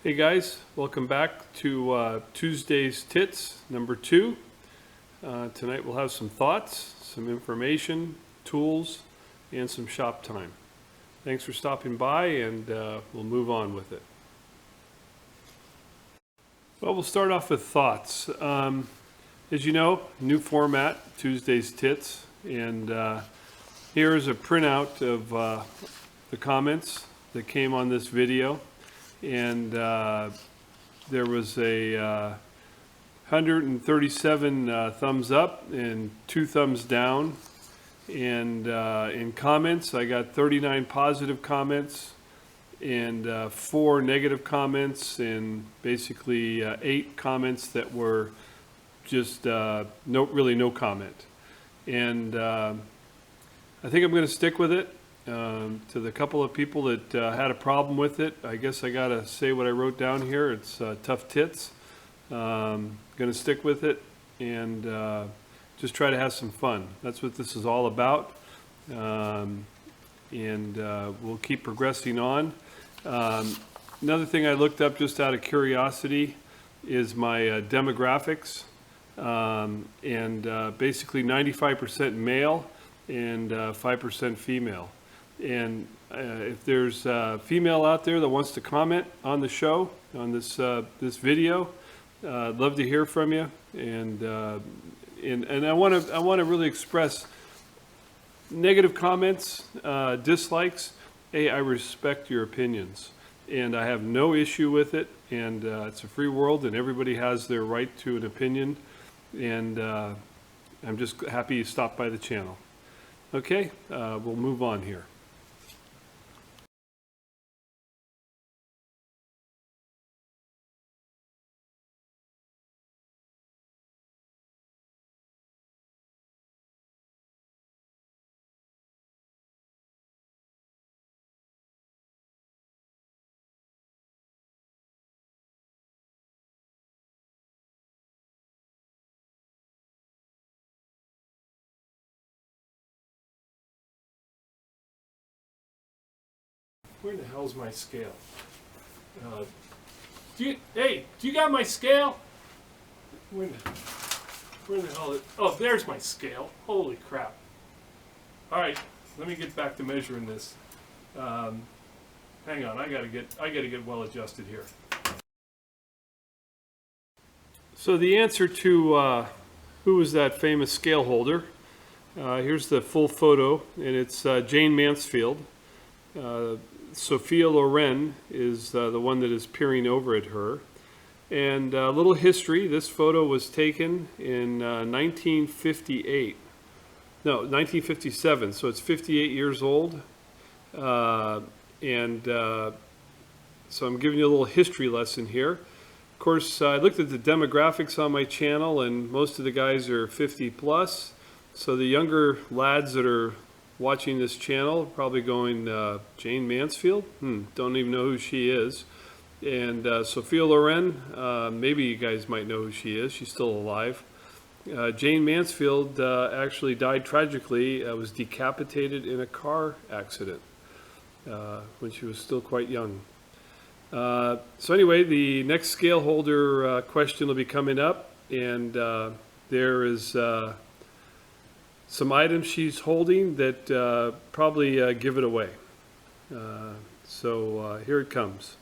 Hey guys, welcome back to Tuesday's TiTs number 2. Tonight we'll have some thoughts, some information, tools, and some shop time. Thanks for stopping by, and we'll move on with it. Well, we'll start off with thoughts. As you know, new format, Tuesday's TiTs, and here is a printout of the comments that came on this video. And there was a 137 thumbs up and 2 thumbs down. And in comments, I got 39 positive comments and 4 negative comments, and basically 8 comments that were just really no comment. And I think I'm going to stick with it. To the couple of people that had a problem with it, I guess I gotta say what I wrote down here. It's tough tits. Gonna stick with it and just try to have some fun. That's what this is all about. And we'll keep progressing on. Another thing I looked up just out of curiosity is my demographics. Basically 95% male and 5% female. And if there's a female out there that wants to comment on the show, on this video, I'd love to hear from you. And I want to really express negative comments, dislikes. Hey, I respect your opinions, and I have no issue with it. And it's a free world, and everybody has their right to an opinion. And I'm just happy you stopped by the channel. Okay, we'll move on here. Where the hell's my scale? Do you got my scale? Where the hell oh, there's my scale. Holy crap. Alright, let me get back to measuring this. Hang on, I gotta get well adjusted here. So the answer to who was that famous scale holder, here's the full photo, and it's Jane Mansfield. Sophia Loren is the one that is peering over at her. And a little history, this photo was taken in 1958. No, 1957, so it's 58 years old. So I'm giving you a little history lesson here. Of course, I looked at the demographics on my channel, and most of the guys are 50 plus. So the younger lads that are watching this channel probably going, Jane Mansfield? Don't even know who she is. And Sophia Loren, maybe you guys might know who she is. She's still alive. Jane Mansfield actually died tragically, was decapitated in a car accident when she was still quite young. So anyway, the next scale holder question will be coming up, and there is some items she's holding that probably give it away. So here it comes.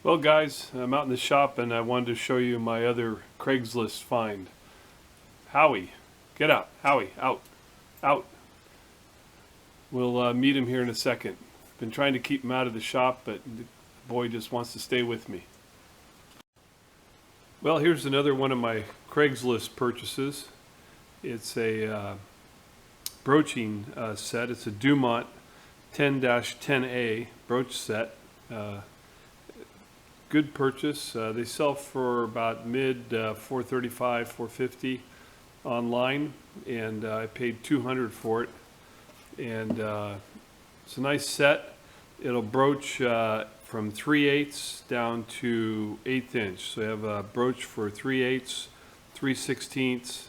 Well guys, I'm out in the shop and I wanted to show you my other Craigslist find. Howie, get out. Howie, out. Out. We'll meet him here in a second. Been trying to keep him out of the shop, but the boy just wants to stay with me. Well, here's another one of my Craigslist purchases. It's a broaching set. It's a Dumont 10-10A brooch set. Good purchase. They sell for about mid $435, $450 online, and I paid $200 for it. And it's a nice set. It'll broach from 3/8 down to 1/8 inch. So you have a broach for 3/8, 3/16,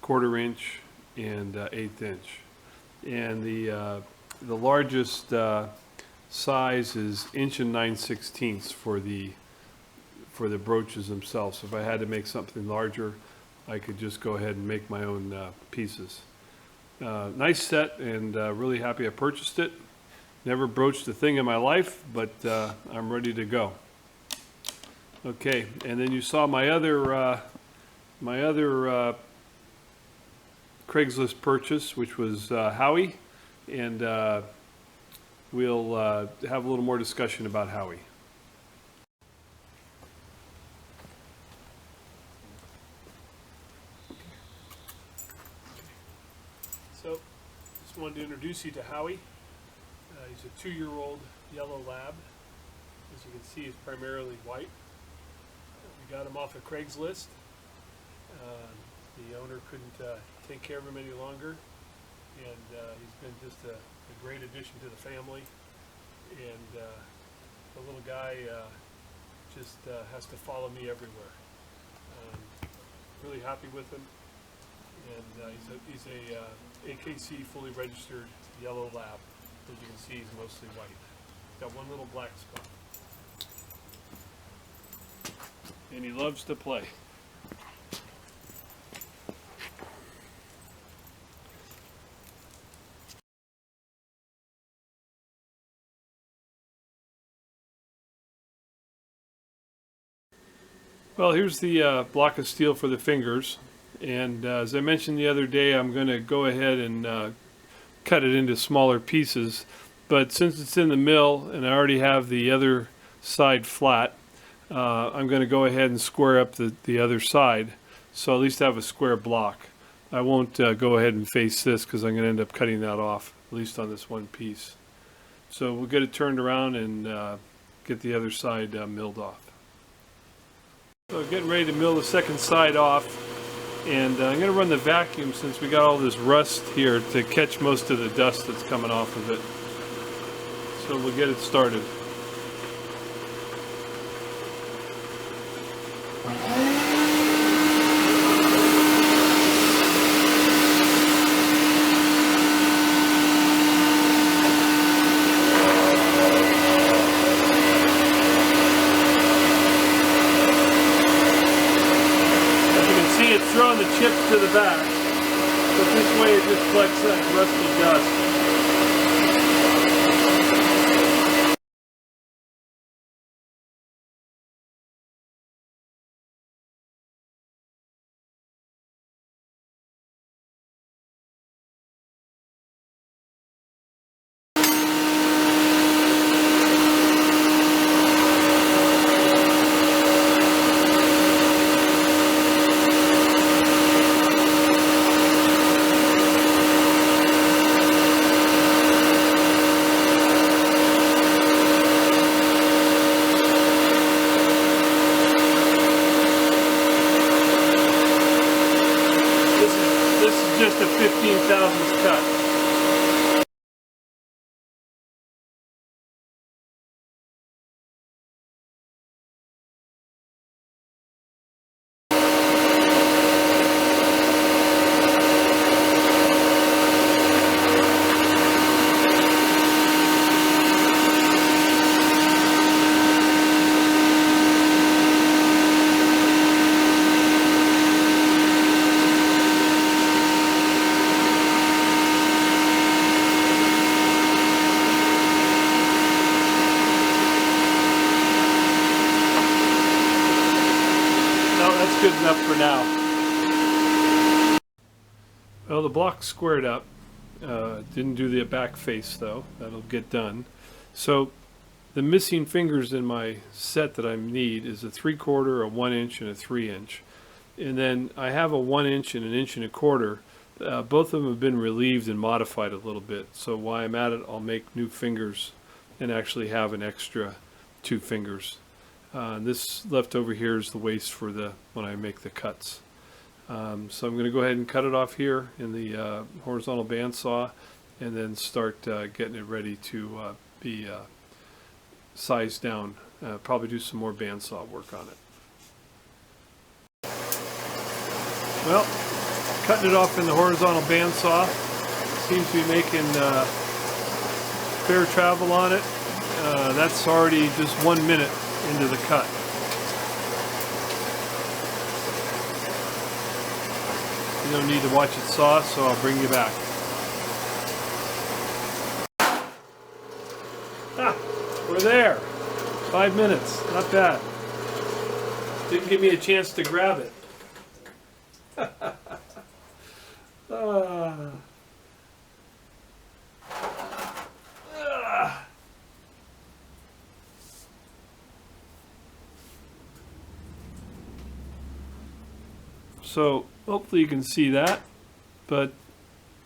1/4 inch, and 1/8 inch. And the largest size is 1 9/16 for the brooches themselves. So if I had to make something larger, I could just go ahead and make my own pieces. Nice set, and really happy I purchased it. Never broached a thing in my life, but I'm ready to go. Okay, and then you saw my other Craigslist purchase, which was Howie, and we'll have a little more discussion about Howie. So, just wanted to introduce you to Howie. He's a 2-year-old yellow lab. As you can see, he's primarily white. We got him off of Craigslist. The owner couldn't take care of him any longer, and he's been just a great addition to the family. And the little guy just has to follow me everywhere. Really happy with him, and he's a AKC fully registered yellow lab. As you can see, he's mostly white. Got one little black spot, and he loves to play. Well, here's the block of steel for the fingers, and as I mentioned the other day, I'm going to go ahead and cut it into smaller pieces, but since it's in the mill and I already have the other side flat, I'm going to go ahead and square up the other side, so at least I have a square block. I won't go ahead and face this because I'm going to end up cutting that off, at least on this one piece. So we'll get it turned around and get the other side milled off. So getting ready to mill the second side off, and I'm going to run the vacuum since we got all this rust here to catch most of the dust that's coming off of it. So we'll get it started. It's throwing the chips to the back, but this way it just collects that rusty dust. Just a 15,000th cut. That's good enough for now. Well, the block's squared up. Didn't do the back face though. That'll get done. So the missing fingers in my set that I need is a 3/4, a 1 inch, and a 3 inch. And then I have a 1 inch and an 1 1/4. Both of them have been relieved and modified a little bit. So while I'm at it, I'll make new fingers and actually have an extra 2 fingers. This left over here is the waste for when I make the cuts. So I'm going to go ahead and cut it off here in the horizontal bandsaw, and then start getting it ready to be sized down. Probably do some more bandsaw work on it. Well, cutting it off in the horizontal bandsaw. Seems to be making fair travel on it. That's already just 1 minute into the cut. You don't need to watch it saw, so I'll bring you back. Ah, we're there. 5 minutes, not bad. Didn't give me a chance to grab it. So hopefully you can see that, but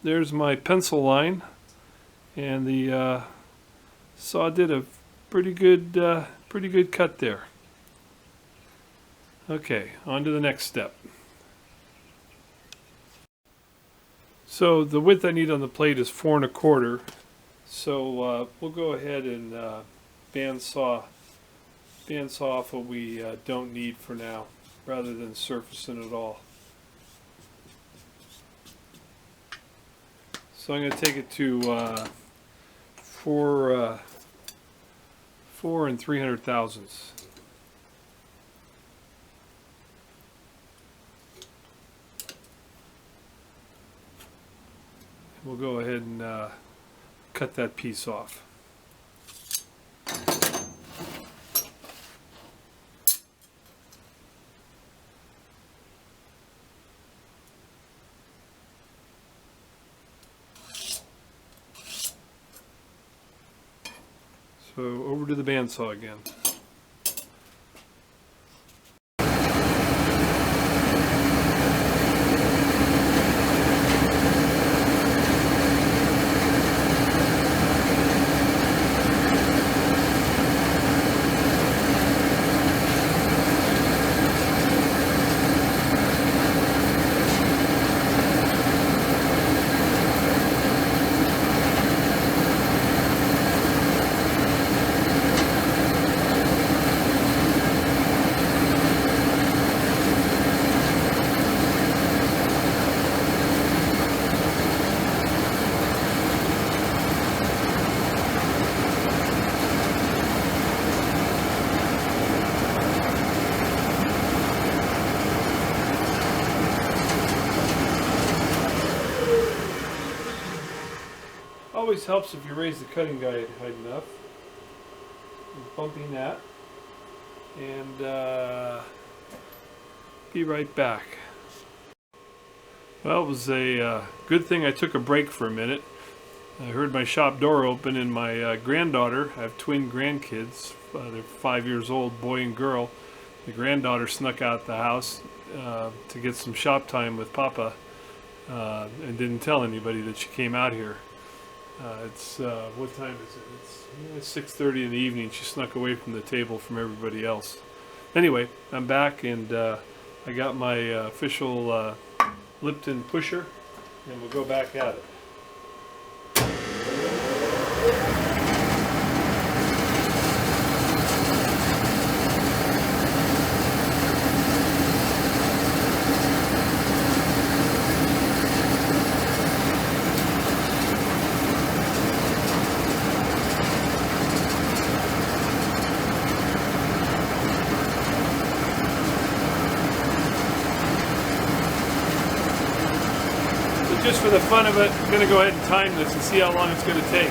there's my pencil line, and the saw did a pretty good cut there. Okay, on to the next step. So the width I need on the plate is 4 1/4. So we'll go ahead and bandsaw off what we don't need for now, rather than surfacing it all. So I'm going to take it to 4 300,000ths. We'll go ahead and cut that piece off. So over to the bandsaw again. Always helps if you raise the cutting guide high enough. I'm bumping that, and be right back. Well, it was a good thing I took a break for a minute. I heard my shop door open, and my granddaughter, I have twin grandkids, they're 5 years old, boy and girl. The granddaughter snuck out the house to get some shop time with Papa, and didn't tell anybody that she came out here. It's what time is it? It's 6:30 in the evening. She snuck away from the table from everybody else. Anyway, I'm back, and I got my official Lipton pusher, and we'll go back at it. Just for the fun of it, I'm going to go ahead and time this and see how long it's going to take.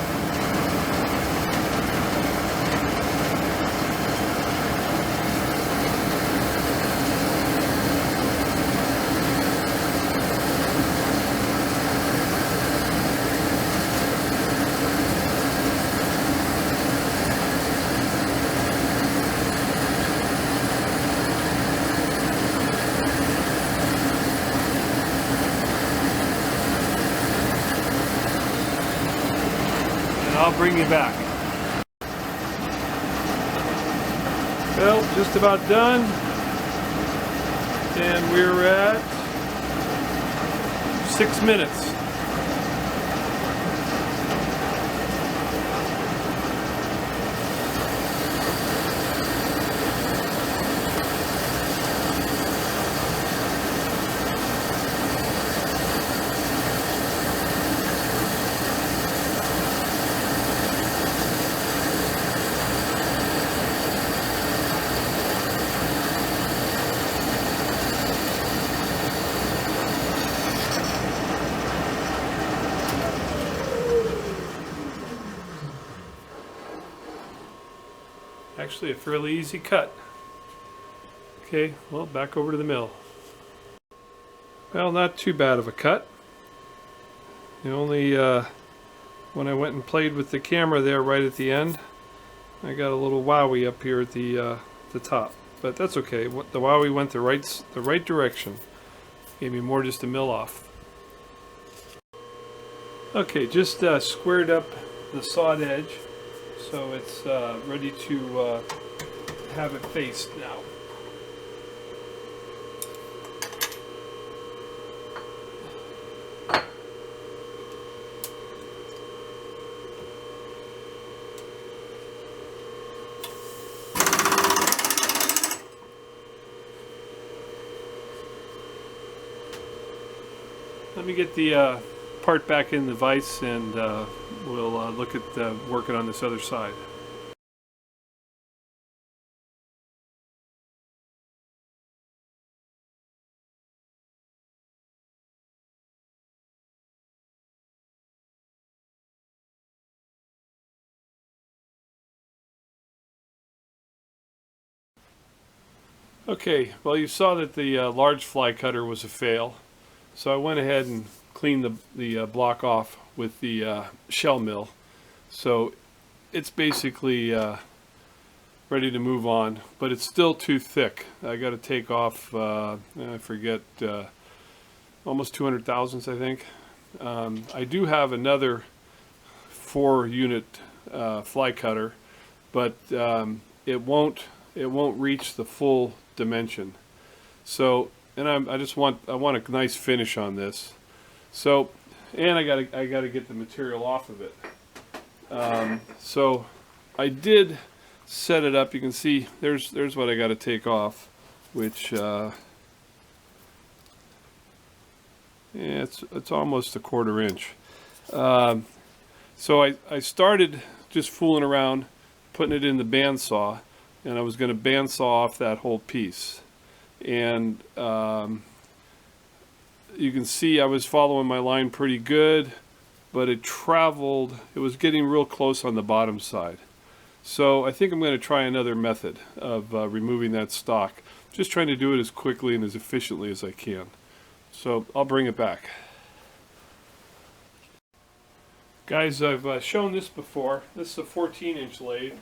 I'll bring you back. Well, just about done. And we're at 6 minutes. actually a fairly easy cut. Okay, well, back over to the mill. Well, not too bad of a cut. The only, when I went and played with the camera there right at the end, I got a little wowie up here at the top. But that's okay. The wowie went the right direction. Gave me more just to mill off. Okay, just squared up the sawed edge, so it's ready to have it faced now. Let me get the part back in the vise, and we'll look at working on this other side. Okay, well, you saw that the large fly cutter was a fail, so I went ahead and cleaned the block off with the shell mill. So it's basically ready to move on, but it's still too thick. I got to take off, I forget, almost 200 thousandths, I think. I do have another 4-unit fly cutter, but it won't reach the full dimension. So, and I want a nice finish on this. So, and I gotta get the material off of it. So I did set it up. You can see there's what I got to take off, which yeah, it's almost a 1/4 inch. So I started just fooling around, putting it in the bandsaw, and I was going to bandsaw off that whole piece. And you can see I was following my line pretty good, but it was getting real close on the bottom side. So I think I'm going to try another method of removing that stock. Just trying to do it as quickly and as efficiently as I can. So I'll bring it back. Guys, I've shown this before. This is a 14-inch lathe,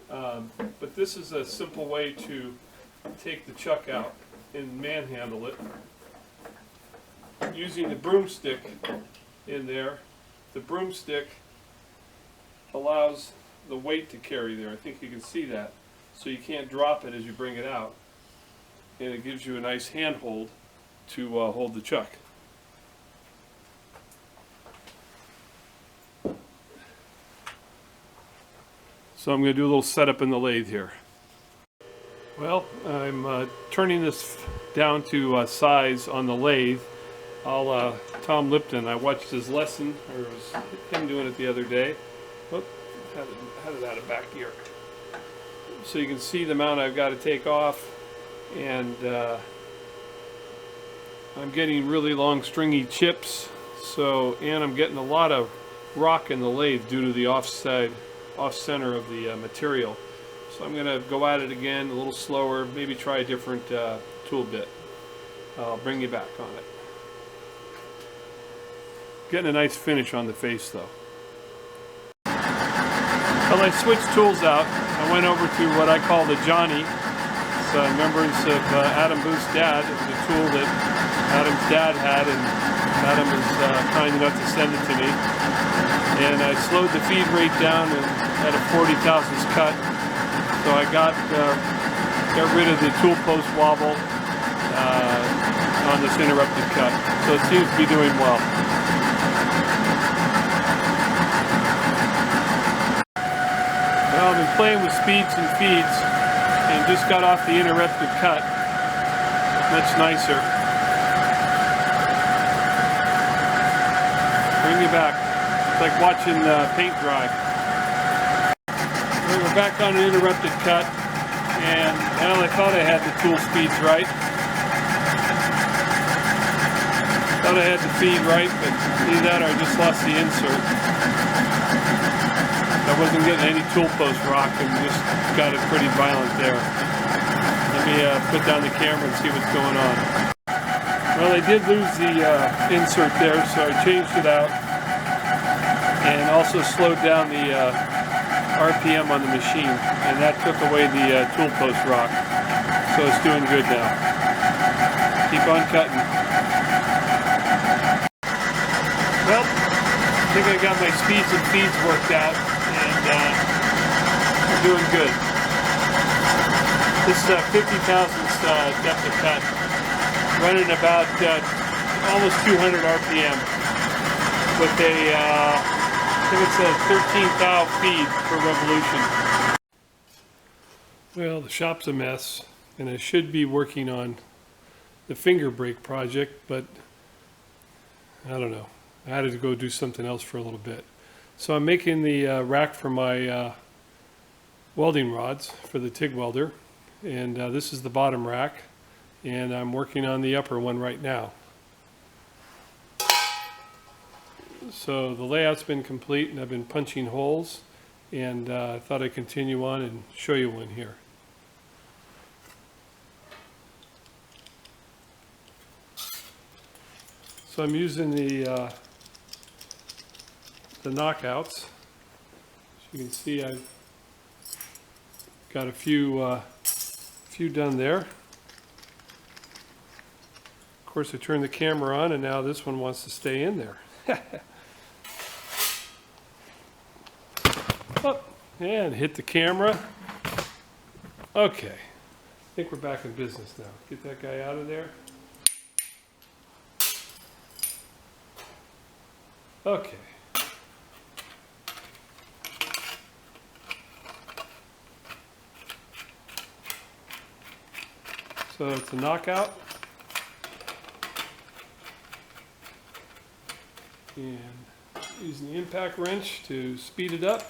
but this is a simple way to take the chuck out and manhandle it. Using the broomstick in there. The broomstick allows the weight to carry there. I think you can see that. So you can't drop it as you bring it out. And it gives you a nice handhold to hold the chuck. So I'm going to do a little setup in the lathe here. Well, I'm turning this down to size on the lathe. Tom Lipton, I watched his lesson, or it was him doing it the other day. Whoop, had it out of back here. So you can see the amount I've got to take off, and I'm getting really long stringy chips, and I'm getting a lot of rock in the lathe due to the off-center of the material. So I'm going to go at it again a little slower, maybe try a different tool bit. I'll bring you back on it. Getting a nice finish on the face though. Well, I switched tools out. I went over to what I call the Johnny. It's a remembrance of Adam Booth's dad. It was a tool that Adam's dad had, and Adam was kind enough to send it to me. And I slowed the feed rate down and at a 40 thousandths cut. So I got rid of the tool post wobble on this interrupted cut. So it seems to be doing well. Well, I've been playing with speeds and feeds and just got off the interrupted cut. Much nicer. Bring me back. It's like watching paint dry. We're back on an interrupted cut, and well, I thought I had the tool speeds right. Thought I had the feed right, but either that or I just lost the insert. I I wasn't getting any tool post rock and just got it pretty violent there. Let me put down the camera and see what's going on. Well, I did lose the insert there, so I changed it out and also slowed down the RPM on the machine, and that took away the tool post rock. So it's doing good now. Keep on cutting. Well, I think I got my speeds and feeds worked out, and I'm doing good. This 50 thousandths depth of cut, running about almost 200 RPM with a, I think it's a 13 thou feed per revolution. Well, the shop's a mess, and I should be working on the finger brake project, but I don't know. I had to go do something else for a little bit. So I'm making the rack for my welding rods for the TIG welder, and this is the bottom rack, and I'm working on the upper one right now. So the layout's been complete, and I've been punching holes, and I thought I'd continue on and show you one here. So I'm using the knockouts. As you can see, I've got a few done there. Of course, I turned the camera on, and now this one wants to stay in there. Oh, and hit the camera. Okay, I think we're back in business now. Get that guy out of there. Okay. So it's a knockout. And using the impact wrench to speed it up.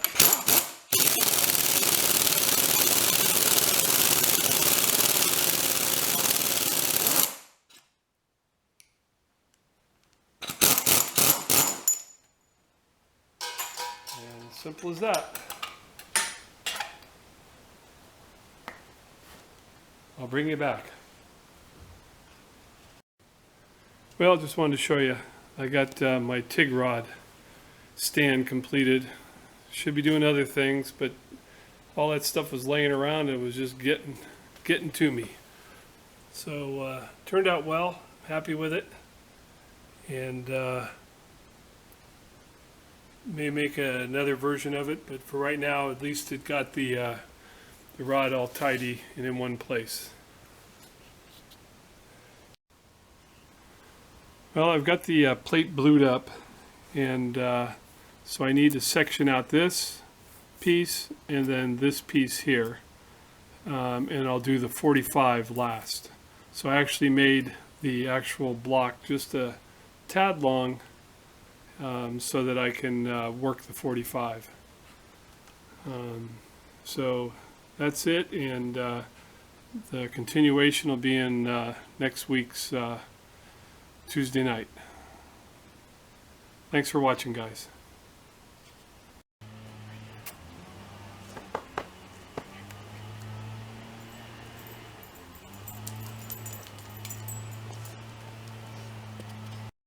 And simple as that. I'll bring you back. Well, just wanted to show you. I got my TIG rod stand completed. Should be doing other things, but all that stuff was laying around. It was just getting to me. So turned out well. Happy with it, and may make another version of it. But for right now, at least it got the rod all tidy and in one place. Well, I've got the plate blued up, and so I need to section out this piece and then this piece here, and I'll do the 45 last. So I actually made the actual block just a tad long, so that I can work the 45. So that's it, and the continuation will be in next week's Tuesday night. Thanks for watching, guys.